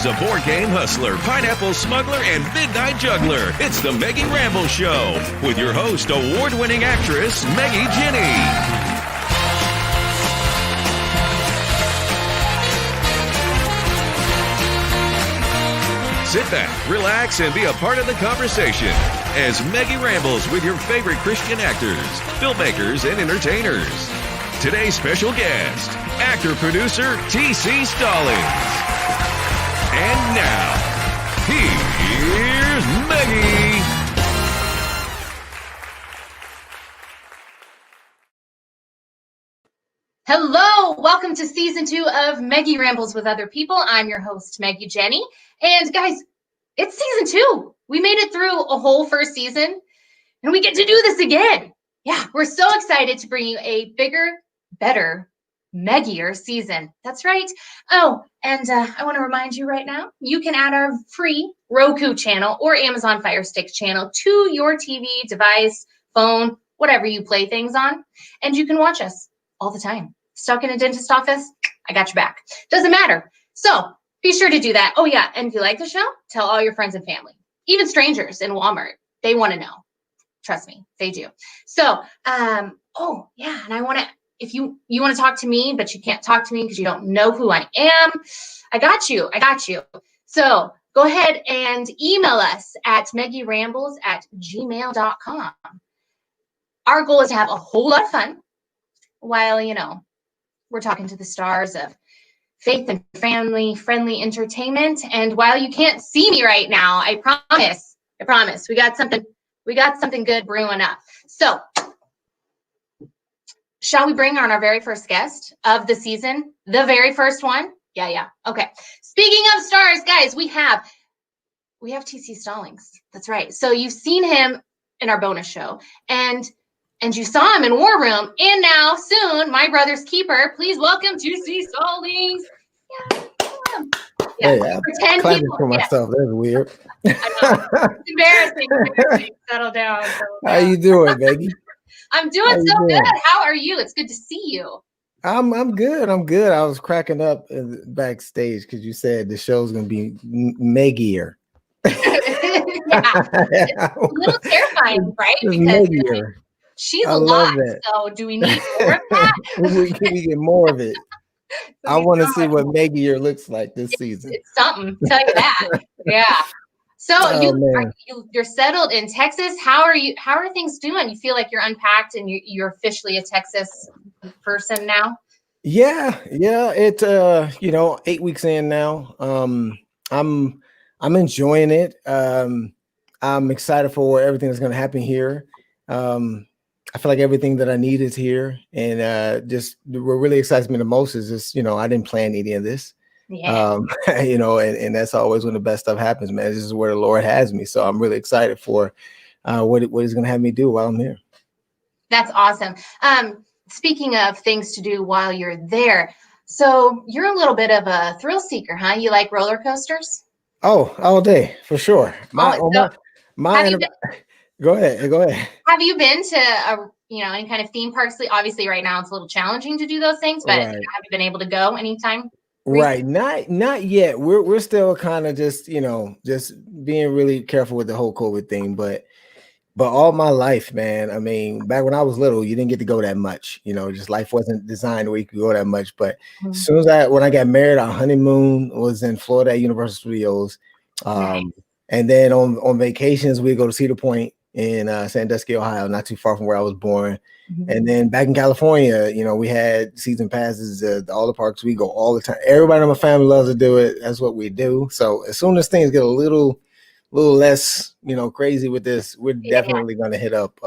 She's a board game hustler, pineapple smuggler, and midnight juggler. It's the Meggie Ramble Show with your host, award-winning actress, Meggie Jenny. Sit back, relax, and be a part of the conversation as Meggie rambles with your favorite Christian actors, filmmakers, and entertainers. Today's special guest, actor-producer T.C. Stallings. And now, here's Meggie. Hello, welcome to season 2 of Meggie Rambles with Other People. I'm your host, Meggie Jenny. And guys, it's season 2. We made it through a whole first season, and we get to do this again. Yeah, we're so excited to bring you a bigger, better, Meggier season. That's right. Oh, and I want to remind you right now, you can add our free Roku channel or Amazon Fire Stick channel to your TV, device, phone, whatever you play things on, and you can watch us all the time. Stuck in a dentist office? I got your back. Doesn't matter. So be sure to do that. Oh yeah, and if you like the show, tell all your friends and family, even strangers in Walmart. They want to know. Trust me, they do. So, oh yeah, and I want to. If you want to talk to me, but you can't talk to me because you don't know who I am, I got you. So go ahead and email us at meggierambles@gmail.com. Our goal is to have a whole lot of fun while, we're talking to the stars of faith and family-friendly entertainment. And while you can't see me right now, I promise, we got something good brewing up. So, shall we bring on our very first guest of the season? The very first one? Yeah. Okay. Speaking of stars, guys, we have T.C. Stallings. That's right. So you've seen him in our bonus show, and you saw him in War Room, and now soon, My Brother's Keeper. Please welcome T.C. Stallings. Yeah. Hey, I'm clapping for myself. That's weird. I know. It's embarrassing. Settle down. How you doing, Maggie? I'm doing so good. How are you? It's good to see you. I'm good. I was cracking up backstage because you said the show's gonna be Meggier. Yeah, it's a little terrifying, right? Because she's a lot. So do we need more of that? we get more of it. I want to see what Meggier looks like this season. It's something. I'll tell you that. Yeah. So you're settled in Texas. How are things doing? You feel like you're unpacked and you're officially a Texas person now? Yeah. It 8 weeks in now. I'm enjoying it. I'm excited for everything that's going to happen here. I feel like everything that I need is here, and just what really excites me the most is just I didn't plan any of this. Yeah. And that's always when the best stuff happens, man. This is where the Lord has me. So I'm really excited for what he's going to have me do while I'm here. That's awesome. Speaking of things to do while you're there, so you're a little bit of a thrill seeker, huh? You like roller coasters? Oh, all day for sure. Go ahead. Have you been to any kind of theme parks? Obviously right now it's a little challenging to do those things, but have you been able to go anytime? Right. Not yet. We're still kind of just being really careful with the whole COVID thing. But all my life, man, I mean, back when I was little, you didn't get to go that much. Just life wasn't designed where you could go that much. But as soon as when I got married, our honeymoon was in Florida at Universal Studios. Nice. And then on vacations, we go to Cedar Point in Sandusky, Ohio, not too far from where I was born. Mm-hmm. And then back in California, we had season passes to all the parks. We go all the time. Everybody in my family loves to do it. That's what we do. So as soon as things get a little less, crazy with this, we're definitely going to hit up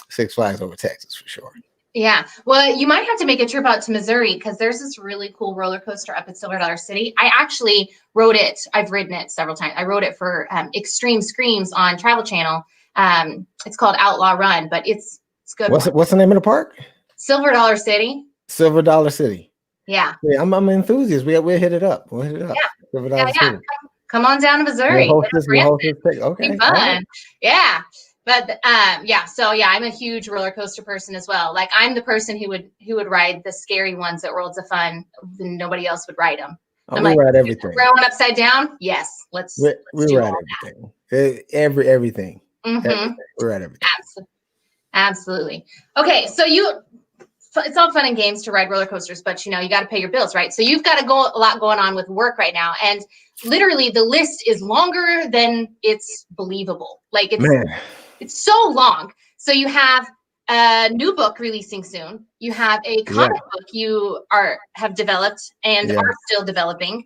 Six Flags over Texas for sure. Yeah. Well, you might have to make a trip out to Missouri because there's this really cool roller coaster up at Silver Dollar City. I actually rode it. I've ridden it several times. I rode it for Extreme Screams on Travel Channel. It's called Outlaw Run, but it's good. What's the name of the park? Silver Dollar City. Silver Dollar City. Yeah. I'm an enthusiast. We'll hit it up. Yeah. Silver Dollar City. Come on down to Missouri. We'll host this okay. Be fun. Right. Yeah. But so I'm a huge roller coaster person as well. Like I'm the person who would ride the scary ones at Worlds of Fun. Nobody else would ride them. Oh, I'm we like, read everything. throwing upside down. Yes, let's We do read all everything. Everything. that. Everything. We read everything. Absolutely. Okay, so it's all fun and games to ride roller coasters, but you got to pay your bills, right? So you've got a lot going on with work right now, and literally the list is longer than it's believable. Like it's so long. So you have a new book releasing soon. You have a comic book you have developed and are still developing.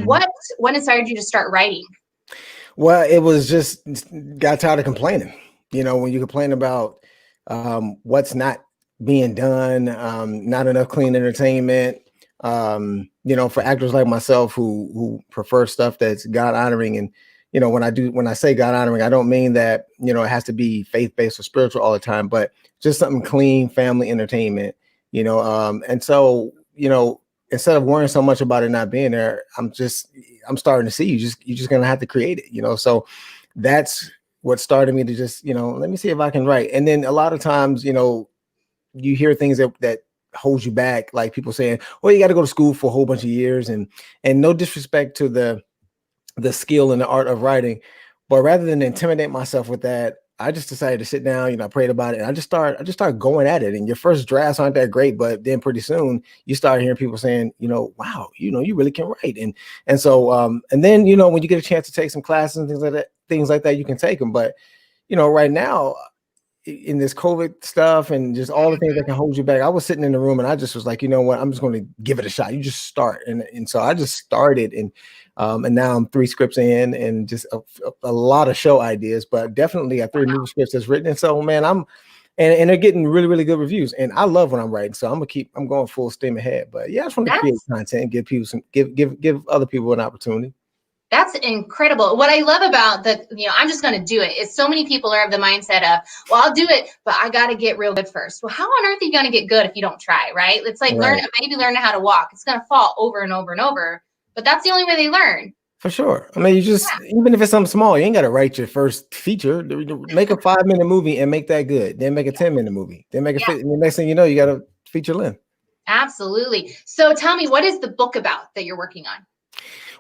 What inspired you to start writing? Well, it was just got tired of complaining. When you complain about what's not being done, not enough clean entertainment. For actors like myself who prefer stuff that's God honoring, and when I say God honoring, I don't mean that it has to be faith based or spiritual all the time, but just something clean, family entertainment. And so instead of worrying so much about it not being there, I'm starting to see you're just gonna have to create it. So that's what started me to just let me see if I can write. And then a lot of times you hear things that hold you back, like people saying, well, you got to go to school for a whole bunch of years, and no disrespect to the skill and the art of writing, but rather than intimidate myself with that, I just decided to sit down, I prayed about it, and I just started going at it. And your first drafts aren't that great, but then pretty soon you start hearing people saying, wow, you really can write. And so and then when you get a chance to take some classes and things like that, you can take them. But right now, in this COVID stuff and just all the things that can hold you back, I was sitting in the room and I just was like, you know what, I'm just going to give it a shot. You just start. And so I just started, and now I'm 3 scripts in, and just a lot of show ideas, but definitely got 3 new scripts that's written. And so, man, and they're getting really, really good reviews, and I love when I'm writing. So I'm going full steam ahead. But yeah, I just want to create content and give people give other people an opportunity. That's incredible. What I love about I'm just going to do it, is so many people are of the mindset of, well, I'll do it, but I got to get real good first. Well, how on earth are you going to get good if you don't try, right? It's like learning how to walk. It's going to fall over and over and over, but that's the only way they learn. For sure. I mean, even if it's something small, you ain't got to write your first feature. Make a 5-minute movie and make that good. Then make a 10-minute movie. Then make the next thing you know, you got a feature length. Absolutely. So tell me, what is the book about that you're working on?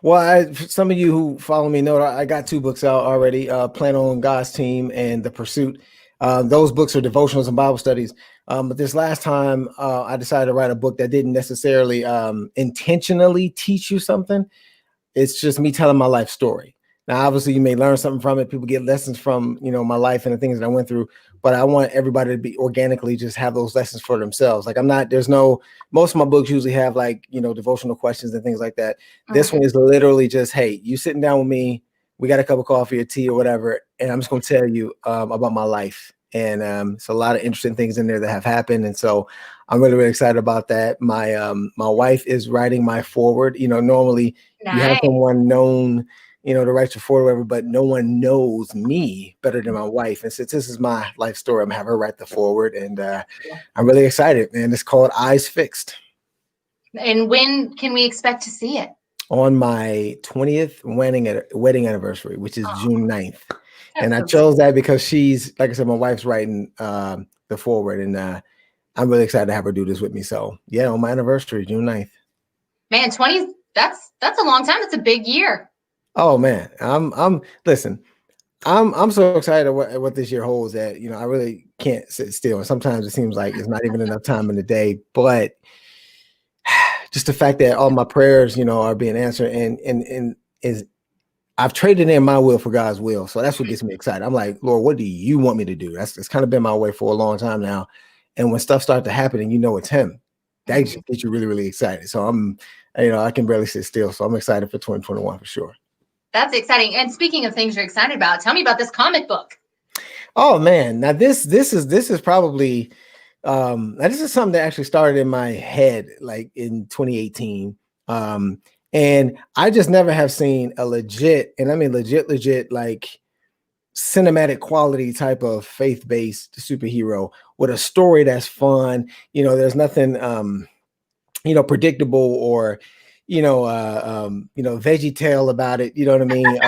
Well, some of you who follow me know I got 2 books out already, Plan on God's Team and The Pursuit. Those books are devotionals and Bible studies. But this last time, I decided to write a book that didn't necessarily intentionally teach you something. It's just me telling my life story. Now, obviously, you may learn something from it. People get lessons from, my life and the things that I went through. But I want everybody to be organically just have those lessons for themselves. Like most of my books usually have devotional questions and things like that. This one is literally just, hey, you sitting down with me, we got a cup of coffee or tea or whatever, and I'm just going to tell you about my life. And it's a lot of interesting things in there that have happened. And so I'm really, really excited about that. My wife is writing my foreword. Normally you have someone known, to write your foreword, whatever, but no one knows me better than my wife. And since this is my life story, I'm gonna have her write the foreword, and I'm really excited. And it's called Eyes Fixed. And when can we expect to see it? On my 20th wedding anniversary, which is June 9th. And I chose that because she's, like I said, my wife's writing the foreword, and I'm really excited to have her do this with me. So yeah, on my anniversary, June 9th. Man, 20, that's a long time. That's a big year. Oh man, listen, I'm so excited what this year holds that, I really can't sit still. And sometimes it seems like it's not even enough time in the day, but just the fact that all my prayers, are being answered, and is I've traded in my will for God's will. So that's what gets me excited. I'm like, Lord, what do you want me to do? It's kind of been my way for a long time now. And when stuff starts to happen and it's him, that just gets you really, really excited. So I can barely sit still. So I'm excited for 2021 for sure. That's exciting. And speaking of things you're excited about, tell me about this comic book. Oh man. Now this is probably this is something that actually started in my head like in 2018. And I just never have seen a legit, and I mean legit like cinematic quality type of faith-based superhero with a story that's fun. There's nothing predictable or veggie tale about it. You know what I mean?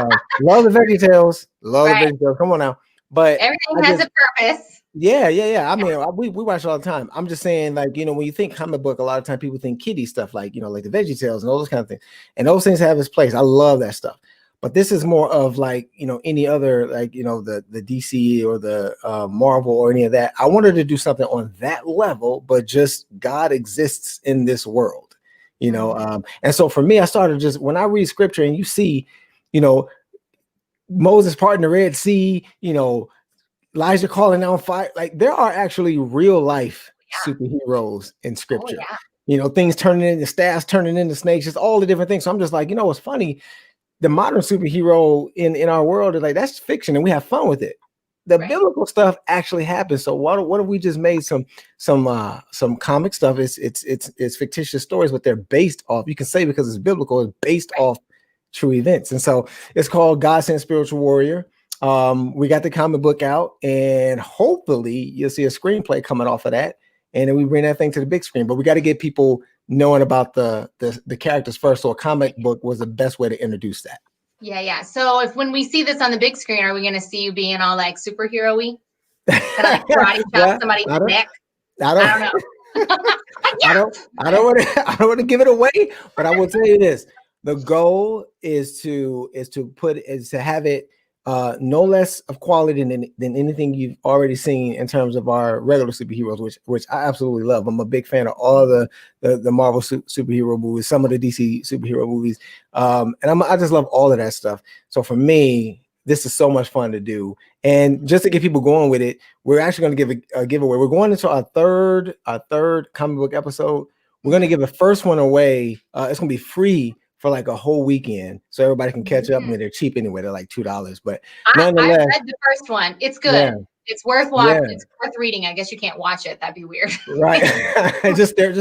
Love the veggie tales. Love the veggie tales. Come on now. But everything has a purpose. Yeah. I mean, we watch it all the time. I'm just saying, like, you know, when you think comic book, a lot of time people think kiddie stuff, like, you know, like the Veggie Tales and all those kind of things. And those things have its place. I love that stuff. But this is more of like, you know, any other, like, you know, the DC or the Marvel or any of that. I wanted to do something on that level, but just God exists in this world, you know. And so for me, I started just when I read scripture and you see, you know, Moses parting the Red Sea, you know, Elijah calling down fire. Like there are actually real life superheroes in scripture. You know, things turning into staffs, turning into snakes, just all the different things. So I'm just like, you know, what's funny? The modern superhero in our world is like that's fiction, and we have fun with it. The biblical stuff actually happens. So what if we just made some comic stuff? It's fictitious stories, but they're based off. You can say because it's biblical, it's based off true events, and so it's called God Sent Spiritual Warrior. We got the comic book out, and hopefully you'll see a screenplay coming off of that, and then we bring that thing to the big screen. But we got to get people knowing about the characters first. So a comic book was the best way to introduce that. Yeah. So when we see this on the big screen, are we going to see you being all like superhero-y? Kind of like karate chop somebody's neck? I don't know. I don't want to give it away, but I will tell you this: the goal is to have it no less of quality than anything you've already seen in terms of our regular superheroes, which I absolutely love. I'm a big fan of all the Marvel superhero movies, some of the DC superhero movies, and I just love all of that stuff. So for me, this is so much fun to do. And just to get people going with it, we're actually going to give a giveaway. We're going into our third comic book episode. We're going to give the first one away. It's going to be free for like a whole weekend, so everybody can catch up. I mean, they're cheap anyway; they're like $2. But I read the first one; it's good. Yeah. It's worth watching. Yeah. It's worth reading. I guess you can't watch it; that'd be weird. Right? just there.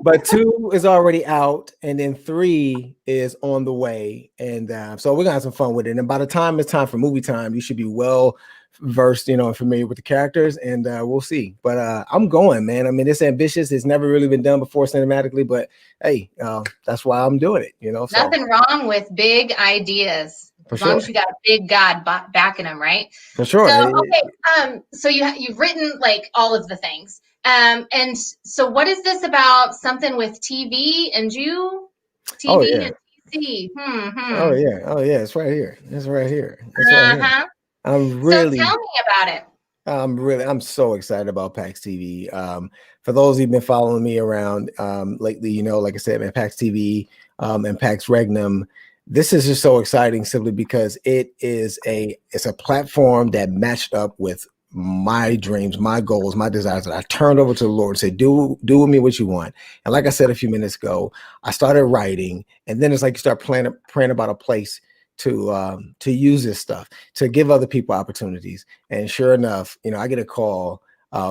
But 2 is already out, and then 3 is on the way, and so we're gonna have some fun with it. And by the time it's time for movie time, you should be well versed, you know, and familiar with the characters, and we'll see. But I'm going, man. I mean, it's ambitious. It's never really been done before cinematically, but hey, that's why I'm doing it, you know. So. Nothing wrong with big ideas, as long as you got a big God backing them, right? For sure. So, okay, so you've written like all of the things, and so what is this about? Something with TV and you? TV and PC. Oh yeah, it's right here. It's right here. Right here. I'm really. So tell me about it. I'm so excited about PAX TV. For those who've been following me around lately, you know, like I said, man, PAX TV and PAX Regnum. This is just so exciting simply because it's a platform that matched up with my dreams, my goals, my desires that I turned over to the Lord and said, do with me what you want. And like I said a few minutes ago, I started writing, and then it's like you start praying about a place to use this stuff, to give other people opportunities. And sure enough, you know, I get a call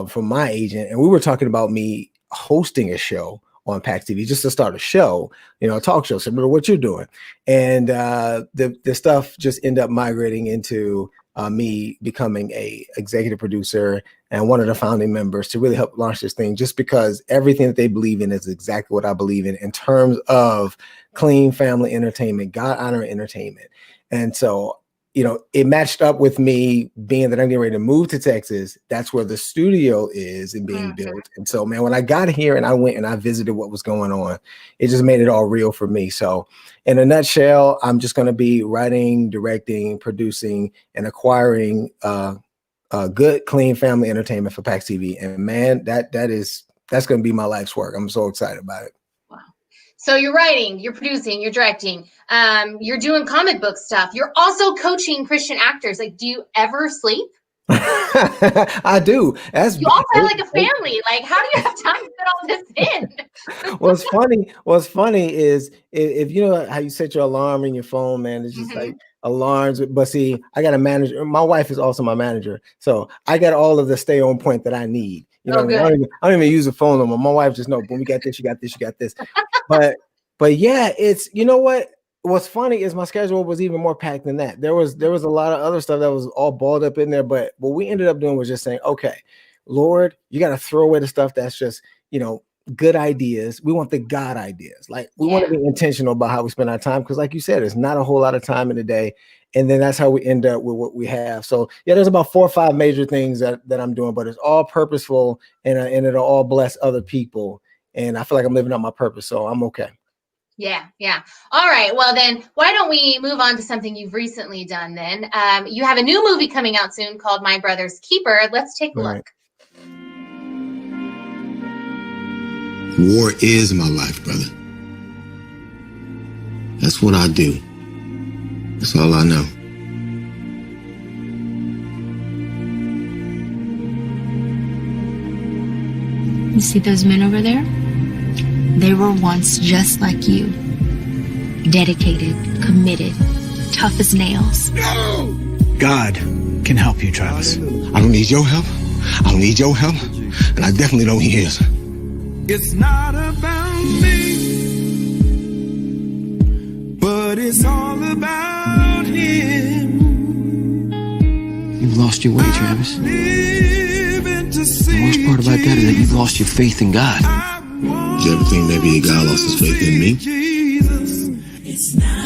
from my agent, and we were talking about me hosting a show on PAX TV, just to start a show, you know, a talk show similar to what you're doing. And the stuff just ended up migrating into me becoming a executive producer and one of the founding members to really help launch this thing, just because everything that they believe in is exactly what I believe in terms of clean family entertainment, God honoring entertainment. And so, you know, it matched up with me being that I'm getting ready to move to Texas. That's where the studio is and being built. And so, man, when I got here and I went and I visited what was going on, it just made it all real for me. So in a nutshell, I'm just going to be writing, directing, producing, and acquiring good, clean family entertainment for PAX TV. And man, that's going to be my life's work. I'm so excited about it. So you're writing, you're producing, you're directing, you're doing comic book stuff. You're also coaching Christian actors. Like, do you ever sleep? I do. You also have like a family. Like, how do you have time to fit all this in? What's funny is if you know how you set your alarm in your phone, man, it's just like alarms. But see, I got a manager. My wife is also my manager, so I got all of the stay on point that I need. You know, I don't even use a phone no more. My wife just knows, when we got this, you got this, you got this. But yeah, it's, you know what? What's funny is my schedule was even more packed than that. There was a lot of other stuff that was all balled up in there. But what we ended up doing was just saying, okay, Lord, you got to throw away the stuff that's just, you know, good ideas. We want the God ideas. Like we want to be intentional about how we spend our time. Cause like you said, there's not a whole lot of time in the day. And then that's how we end up with what we have. So yeah, there's about 4 or 5 major things that I'm doing, but it's all purposeful and it'll all bless other people. And I feel like I'm living out my purpose. So I'm okay. Yeah. All right. Well, then why don't we move on to something you've recently done then? You have a new movie coming out soon called My Brother's Keeper. Let's take a look. War is my life, brother. That's what I do. That's all I know. You see those men over there? They were once just like you. Dedicated, committed, tough as nails. No! God can help you, Travis. I don't need your help. I don't need your help. And I definitely don't need his. It's not about me, but it's all about him. You've lost your way, Travis. The worst part about that is that you've lost your faith in God. Did you ever think maybe God lost his faith in me?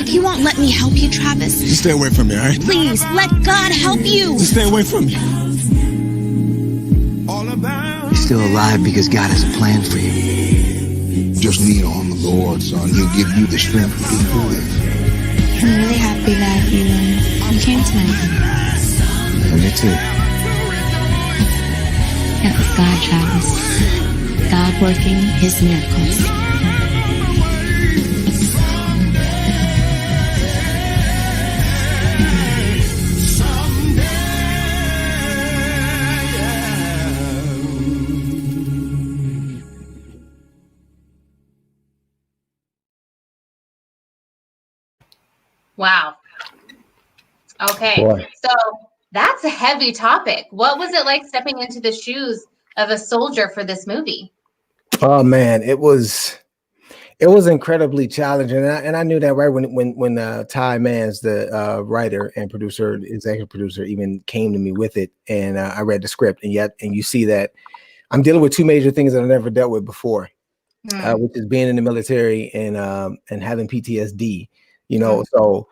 If you won't let me help you, Travis, Just stay away from me, all right? please let God help you. Just stay away from me. You're still alive because God has a plan for you. Just lean on the Lord, son. He'll give you the strength to live. I'm really happy that you came tonight. And me too. That was God, Travis. God working his miracles. Wow. Okay. Boy. So that's a heavy topic. What was it like stepping into the shoes of a soldier for this movie? Oh man, it was incredibly challenging, and I knew that right when Ty Mans, the writer and producer, executive producer, even came to me with it, and I read the script, and you see that I'm dealing with 2 major things that I never dealt with before, which is being in the military and having PTSD. So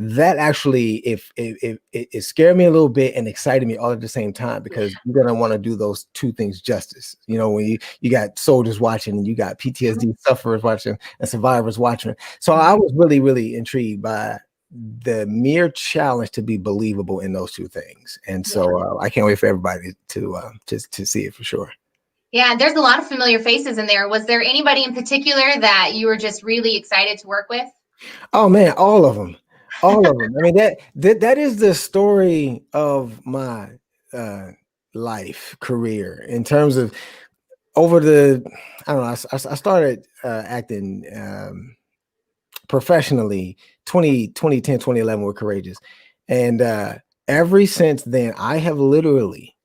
that actually, if it scared me a little bit and excited me all at the same time, because you're gonna want to do those 2 things justice. When you got soldiers watching and you got PTSD sufferers watching and survivors watching. So I was really, really intrigued by the mere challenge to be believable in those 2 things. And so I can't wait for everybody to see it for sure. Yeah, there's a lot of familiar faces in there. Was there anybody in particular that you were just really excited to work with? Oh man, all of them. I mean, that is the story of my life career in terms of over the, I don't know, I started acting professionally 2010, 2011 with Courageous. And ever since then, I have literally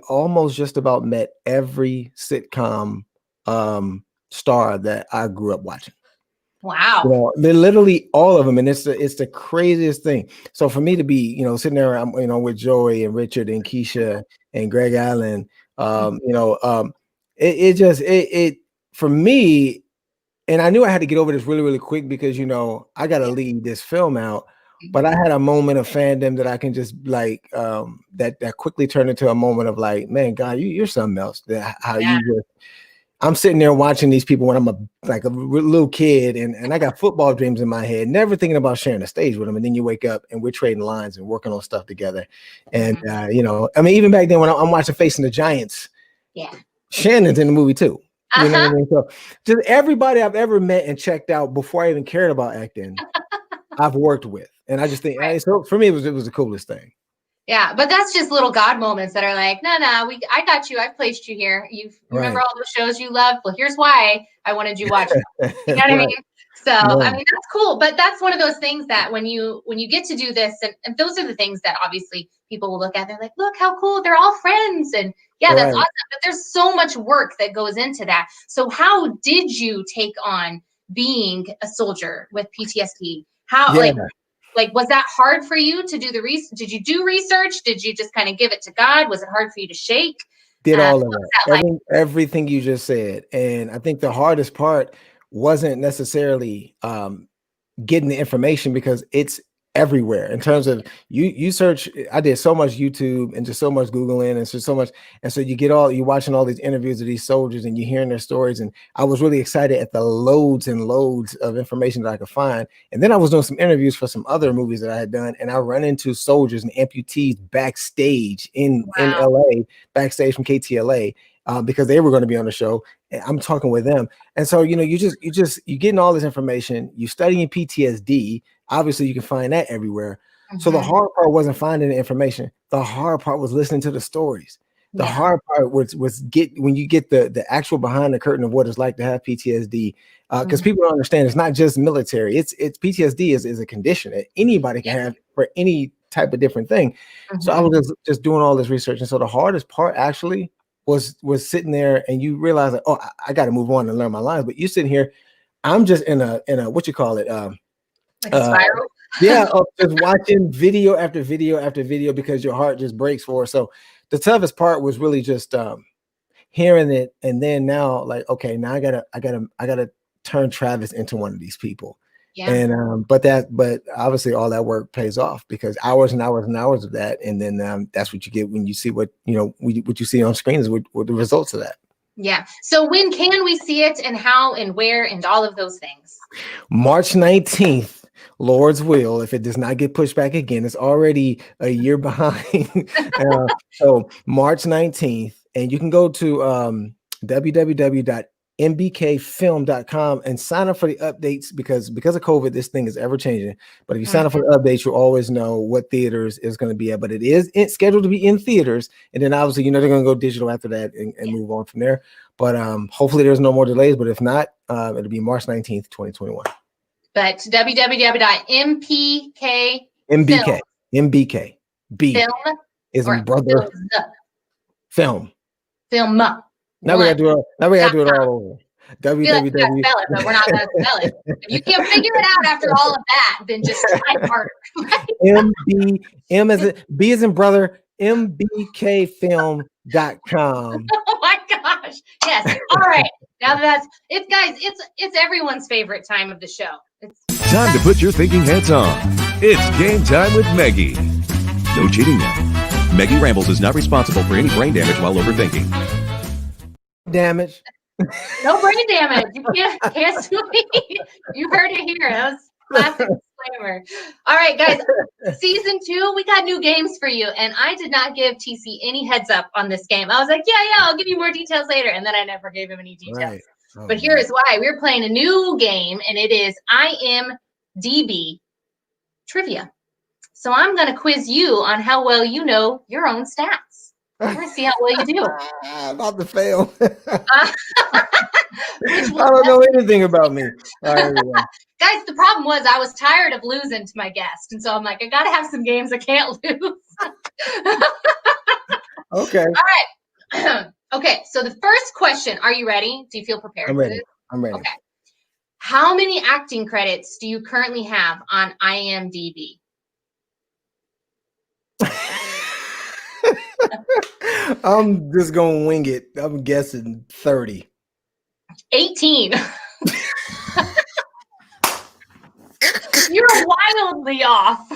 almost just about met every sitcom star that I grew up watching. Wow. They're literally all of them, and it's the craziest thing. So for me to be, sitting there, with Joey and Richard and Keisha and Greg Allen, it for me, and I knew I had to get over this really, really quick because I got to lead this film out, but I had a moment of fandom that I can just like that quickly turned into a moment of like, man, God, you're something else. I'm sitting there watching these people when I'm a little kid, and I got football dreams in my head, never thinking about sharing a stage with them. And then you wake up and we're trading lines and working on stuff together. And I mean, even back then when I'm watching Facing the Giants, Shannon's in the movie too. You know what I mean? So just everybody I've ever met and checked out before I even cared about acting, I've worked with, and I just think so for me it was the coolest thing. Yeah, but that's just little God moments that are like, no, I got you. I've placed you here. You remember all those shows you love? Well, here's why I wanted you watching. You know what I mean? So, I mean, that's cool. But that's one of those things that when you get to do this, and those are the things that obviously people will look at. They're like, look how cool. They're all friends. And that's awesome. But there's so much work that goes into that. So how did you take on being a soldier with PTSD? Like, was that hard for you to do the research? Did you do research? Did you just kind of give it to God? Was it hard for you to shake? Did all of What was that. that like? Everything you just said. And I think the hardest part wasn't necessarily getting the information, because it's everywhere. In terms of you search, I did so much YouTube and just so much Googling, and so much, and so you're watching all these interviews of these soldiers and you're hearing their stories, and I was really excited at the loads and loads of information that I could find. And then I was doing some interviews for some other movies that I had done, and I run into soldiers and amputees backstage in LA, backstage from KTLA, because they were going to be on the show. And I'm talking with them. And so, you're getting all this information, you studying PTSD. Obviously you can find that everywhere. So the hard part wasn't finding the information. The hard part was listening to the stories. The hard part was when you get the actual behind the curtain of what it's like to have PTSD. Because people don't understand, it's not just military. It's PTSD is a condition that anybody can have for any type of different thing. So I was just doing all this research. And so the hardest part actually was sitting there, and you realize like, oh, I got to move on and learn my lines. But you sitting here, I'm just in a what you call it, like a spiral. Just watching video after video after video, because your heart just breaks for it. So the toughest part was really just hearing it, and then now like, okay, now I gotta turn Travis into one of these people. Yeah. And but obviously all that work pays off, because hours and hours and hours of that, and then that's what you get when you see what you see on screen is what the results of that. Yeah. So when can we see it, and how and where, and all of those things? March 19th, Lord's will, if it does not get pushed back again. It's already a year behind. So March 19th, and you can go to www.mbkfilm.com and sign up for the updates, because of COVID, this thing is ever changing. But if you sign up for the updates, you'll always know what theaters is going to be at. But it's scheduled to be in theaters, and then obviously they're going to go digital after that and move on from there. But hopefully there's no more delays. But if not, it'll be March 19th, 2021. But www.mbk B film is in brother film. Now we gotta do it all over. www. Spell it, but we're not gonna spell it. If you can't figure it out after all of that, then just type harder. B as in brother, mbkfilm.com. Oh my gosh. Yes. All right. Now that's it, guys. It's everyone's favorite time of the show. It's time to put your thinking hats on. It's game time with Meggie. No cheating now. Meggie Rambles is not responsible for any brain damage while overthinking. Damage. No brain damage. You can't sue me. You heard it here. That was classic disclaimer. All right, guys. Season 2, we got new games for you, and I did not give TC any heads up on this game. I was like, yeah, I'll give you more details later, and then I never gave him any details. Right. Oh, but here is why. We're playing a new game, and it is IMDb Trivia. So I'm going to quiz you on how well you know your own stats. We're going to see how well you do. I'm about to fail. I don't know anything about me. Guys, the problem was I was tired of losing to my guest. And so I'm like, I got to have some games I can't lose. Okay. All right. Okay. So the first question, are you ready? Do you feel prepared? I'm ready. I'm ready. Okay. How many acting credits do you currently have on IMDb? I'm just going to wing it. I'm guessing 30. 18. You're wildly off.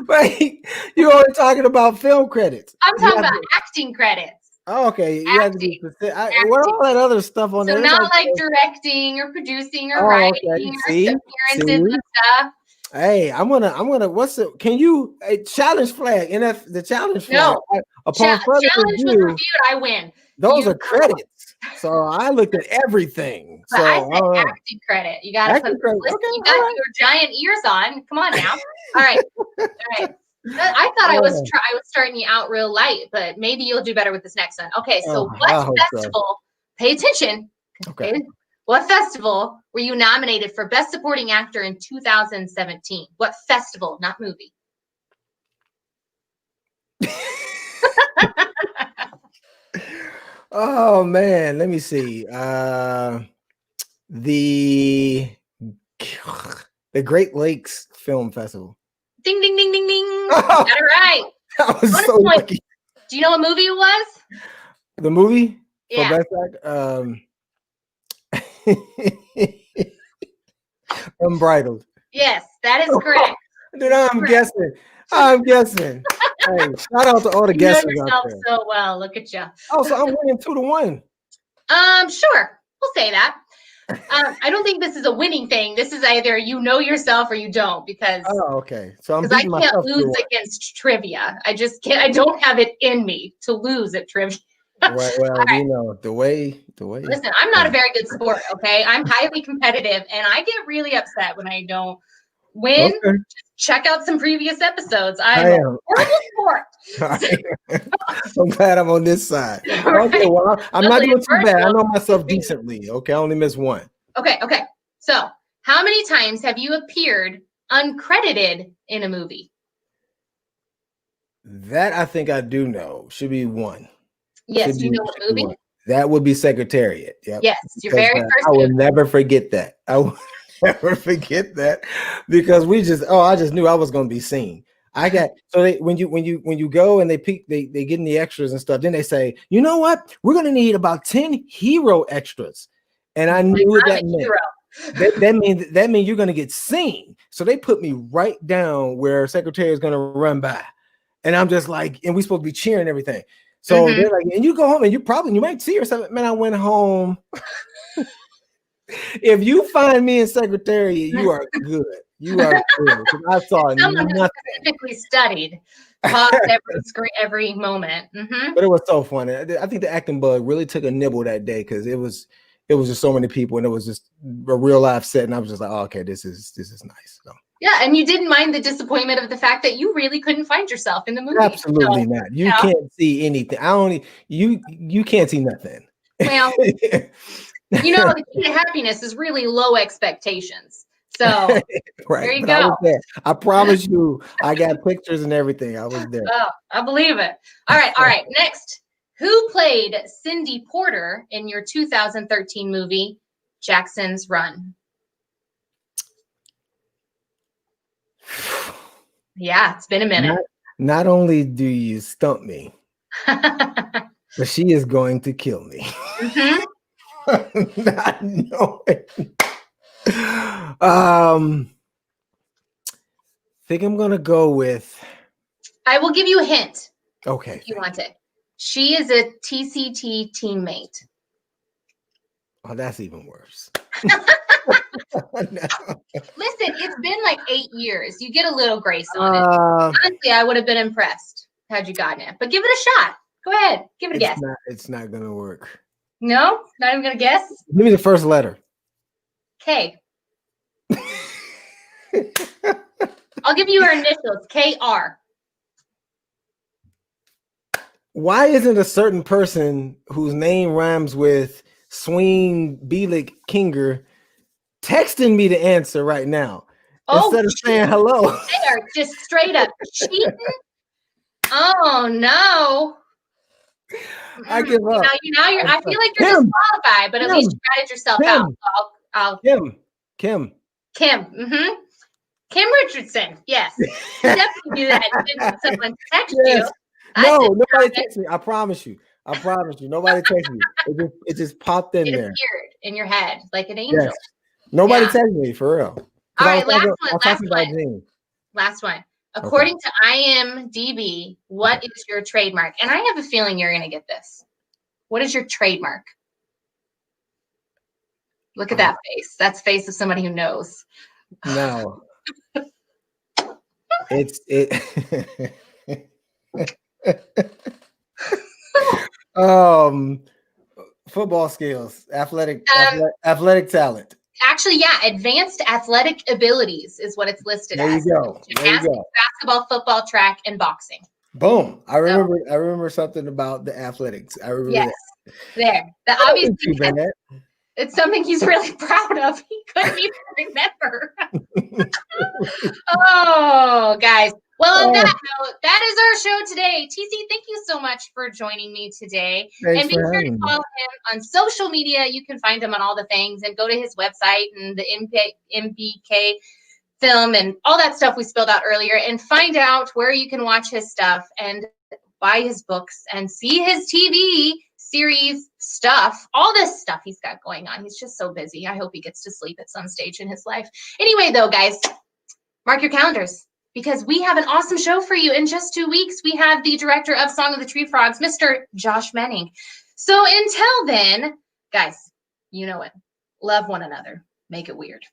Wait, you're only talking about film credits. I'm talking about acting credits. Oh, okay. You have to be specific. What all that other stuff on there? So not like directing or producing or writing or appearances and stuff. Hey, I'm gonna. What's it? Can you challenge flag? The challenge flag. No. Upon further challenge was reviewed. I win. Those are credits. So I looked at everything. But I said acting credit. You got to put. Okay, you got your giant ears on. Come on now. All right. All right. I thought I was starting you out real light, but maybe you'll do better with this next one. Okay. So what festival? Pay attention. Okay. What festival were you nominated for Best Supporting Actor in 2017? What festival, not movie? Oh man, let me see. The Great Lakes Film Festival. Ding ding ding ding ding. Got it right. I was so lucky. Do you know what movie it was? The movie for Yeah. best actor, Unbridled. Yes, that is correct. Dude, I'm guessing. I'm guessing. Hey, shout out to all the You know guessers out yourself there. so well. Look at you. Oh, so I'm winning 2-1. Sure. We'll say that. I don't think this is a winning thing. This is either you know yourself or you don't, because okay. So I'm I beating can't myself lose 2-1. against trivia. I just can't. I don't have it in me to lose at trivia. Right. Well, right. you know, the way. Listen, I'm not a very good sport, okay? I'm highly competitive, and I get really upset when I don't win. Okay. Check out some previous episodes. I I'm a am. horrible sport. I'm glad I'm on this side. Right. Okay, well, I'm not doing too bad. I know myself Virtual. decently. Okay, I only missed one. Okay. So, how many times have you appeared uncredited in a movie? That I think I do know. Should be one. Yes, you know what movie? One. That would be Secretariat. Yep. Yes, your very first I will movie. never forget that. I will never forget that because I just knew I was going to be seen. I got when you go and they get in the extras and stuff, then they say, you know what? We're going to need about 10 hero extras. And I knew what that meant. That means you're going to get seen. So they put me right down where Secretary is going to run by. And I'm just like, and we're supposed to be cheering and everything. So they're like, and you go home and you might see yourself. Man, I went home. If you find me in Secretariat, you are good. You are good. I saw someone nothing. Specifically studied, paused every moment. But it was so funny. I think the acting bug really took a nibble that day because it was just so many people and it was just a real live set, and I was just like, oh, okay, this is nice. So. Yeah, and you didn't mind the disappointment of the fact that you really couldn't find yourself in the movie. Absolutely not. You can't see anything. You can't see nothing. Well, the key to happiness is really low expectations. So right. There you go. I promise you, I got pictures and everything. I was there. Oh, I believe it. All right. Next, who played Cindy Porter in your 2013 movie, Jackson's Run? Yeah, it's been a minute. Not only do you stump me, but she is going to kill me. Not knowing. Think I'm gonna go with. I will give you a hint. Okay. If you want it. She is a TCT teammate. Oh, that's even worse. No. Listen, it's been like 8 years. You get a little grace on it. Honestly, I would have been impressed had you gotten it. But give it a shot. Go ahead. Give it a guess. It's not gonna work. No? Not even gonna guess? Give me the first letter. K. I'll give you her initials. KR. Why isn't a certain person whose name rhymes with Sween Bielik Kinger texting me the answer right now instead of saying hello? They are just straight up cheating. Oh no! I give up. I feel like you're disqualified, but at least you ratted yourself out. Kim. Kim Richardson. Yes, you definitely do that. You didn't want someone to text you. No, nobody texted me. I promise you. Nobody texted me. It just popped in there. It appeared in your head like an angel. Yes. Nobody texted me for real. All right, last one. According to IMDb, what is your trademark? And I have a feeling you're going to get this. What is your trademark? Look at that face. That's the face of somebody who knows. No. Football skills, athletic talent. Actually, yeah, advanced athletic abilities is what it's listed as. There you go. Gymnastics, basketball, football, track, and boxing. Boom. I remember something about the athletics. I remember that. There. That obviously it's something he's really proud of. He couldn't even remember. Oh, guys. Well, on that note, that is our show today. TC, thank you so much for joining me today. And be sure to follow him on social media. You can find him on all the things and go to his website and the MBK film and all that stuff we spilled out earlier and find out where you can watch his stuff and buy his books and see his TV series stuff, all this stuff he's got going on. He's just so busy. I hope he gets to sleep at some stage in his life. Anyway, though, guys, mark your calendars, because we have an awesome show for you. In just 2 weeks, we have the director of Song of the Tree Frogs, Mr. Josh Menning. So until then, guys, you know it. Love one another. Make it weird.